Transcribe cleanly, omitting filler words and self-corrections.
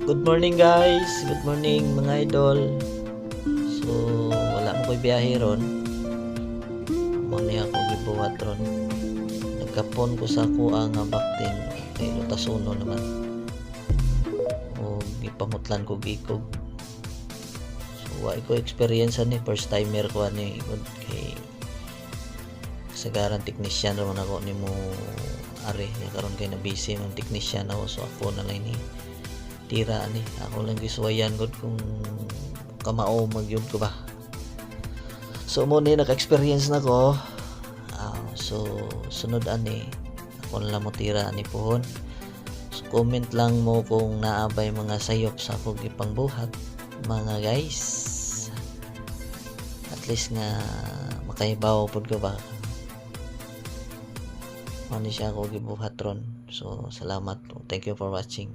Good morning guys, good morning mga idol. So wala mo ko'y biyahe ron. Mo ni ako gibuhat ron. Nagkapon ko sa ako ang bakting kay lutas uno naman. O gipamutlan ko gikog. So wa ko experience ni first timer ko ani kay kasagaran technician naman ako nimo ari karon kay na busy man technician ako so ako na lang ni tira ni ako lang gisuwayan gud kung kamao magyud ko ba. So mo ni naka-experience na ko. So sunod ani ako na lang mo tira ani pohon. So comment lang mo kung naabay mga sayop sa akong ipangbuhat mga guys. At least nga makaibaw pod ko ba. Ano siya ako gibuhat ron. So salamat. Thank you for watching.